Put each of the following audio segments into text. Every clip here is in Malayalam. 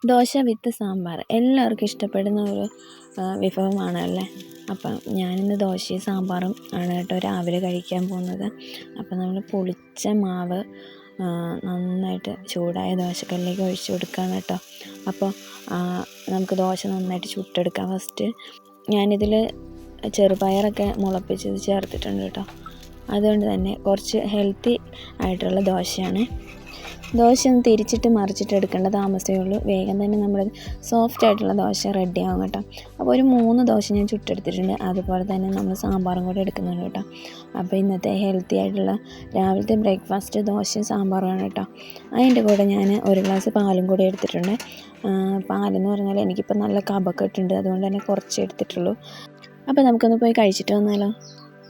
ദോശ വിത്ത് സാമ്പാർ എല്ലാവർക്കും ഇഷ്ടപ്പെടുന്ന ഒരു വിഭവമാണല്ലേ. അപ്പം ഞാനിന്ന് ദോശയും സാമ്പാറും ആണ് കേട്ടോ രാവിലെ കഴിക്കാൻ പോകുന്നത്. അപ്പം നമ്മൾ പുളിച്ച മാവ് നന്നായിട്ട് ചൂടായ ദോശക്കല്ലിലേക്ക് ഒഴിച്ച് കൊടുക്കുകയാണ് കേട്ടോ. അപ്പോൾ നമുക്ക് ദോശ നന്നായിട്ട് ചുട്ടെടുക്കാം. ഫസ്റ്റ് ഞാനിതിൽ ചെറുപയറൊക്കെ മുളപ്പിച്ചത് ചേർത്തിട്ടുണ്ട് കേട്ടോ. അതുകൊണ്ട് തന്നെ കുറച്ച് ഹെൽത്തി ആയിട്ടുള്ള ദോശയാണ്. ദോശ ഒന്ന് തിരിച്ചിട്ട് മറിച്ചിട്ട് എടുക്കേണ്ട താമസമേ ഉള്ളൂ. വേഗം തന്നെ നമ്മുടെ സോഫ്റ്റ് ആയിട്ടുള്ള ദോശ റെഡി ആവും കേട്ടോ. അപ്പോൾ ഒരു 3 ദോശ ഞാൻ ചുട്ടെടുത്തിട്ടുണ്ട്. അതുപോലെ തന്നെ നമ്മൾ സാമ്പാറും കൂടെ എടുക്കുന്നുണ്ട് കേട്ടോ. അപ്പോൾ ഇന്നത്തെ ഹെൽത്തി ആയിട്ടുള്ള രാവിലത്തെ ബ്രേക്ക്ഫാസ്റ്റ് ദോശയും സാമ്പാറുമാണ് കേട്ടോ. അതിൻ്റെ കൂടെ ഞാൻ 1 ഗ്ലാസ് പാലും കൂടി എടുത്തിട്ടുണ്ട്. പാലെന്ന് പറഞ്ഞാൽ എനിക്കിപ്പോൾ നല്ല കഫക്കെട്ടുണ്ട്, അതുകൊണ്ട് തന്നെ കുറച്ച് എടുത്തിട്ടുള്ളൂ. അപ്പോൾ നമുക്കൊന്ന് പോയി കഴിച്ചിട്ട് വന്നാലോ.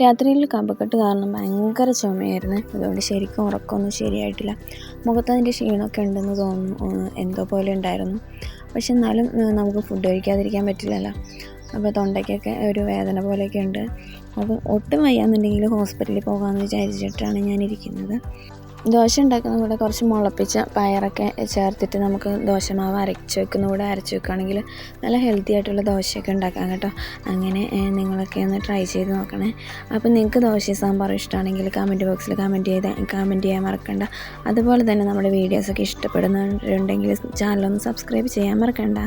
രാത്രിയിൽ കഫക്കെട്ട് കാരണം ഭയങ്കര ചുമയായിരുന്നു. അതുകൊണ്ട് ശരിക്കും ഉറക്കമൊന്നും ശരിയായിട്ടില്ല. മുഖത്തതിൻ്റെ ക്ഷീണമൊക്കെ ഉണ്ടെന്ന് തോന്നുന്നു, എന്തോ പോലെ ഉണ്ടായിരുന്നു. പക്ഷെ എന്നാലും നമുക്ക് ഫുഡ് കഴിക്കാതിരിക്കാൻ പറ്റില്ലല്ലോ. അപ്പോൾ തൊണ്ടയ്ക്കൊക്കെ ഒരു വേദന പോലെയൊക്കെ ഉണ്ട്. അപ്പോൾ ഒട്ടും വയ്യാന്നുണ്ടെങ്കിൽ ഹോസ്പിറ്റലിൽ പോകാമെന്ന് വിചാരിച്ചിട്ടാണ് ഞാനിരിക്കുന്നത്. ദോശ ഉണ്ടാക്കുന്ന കൂടെ കുറച്ച് മുളപ്പിച്ച പയറൊക്കെ ചേർത്തിട്ട് നമുക്ക് ദോശമാവ് അരച്ച് വെക്കുകയാണെങ്കിൽ നല്ല ഹെൽത്തി ആയിട്ടുള്ള ദോശയൊക്കെ ഉണ്ടാക്കാം കേട്ടോ. അങ്ങനെ നിങ്ങളൊക്കെ ഒന്ന് ട്രൈ ചെയ്ത് നോക്കണേ. അപ്പോൾ നിങ്ങൾക്ക് ദോശ സാമ്പാർ ഇഷ്ടമാണെങ്കിൽ കമൻറ്റ് ബോക്സിൽ കമൻറ്റ് ചെയ്യാൻ മറക്കണ്ട. അതുപോലെ തന്നെ നമ്മുടെ വീഡിയോസൊക്കെ ഇഷ്ടപ്പെടുന്നുണ്ടെങ്കിൽ ചാനലൊന്ന് സബ്സ്ക്രൈബ് ചെയ്യാൻ മറക്കണ്ട.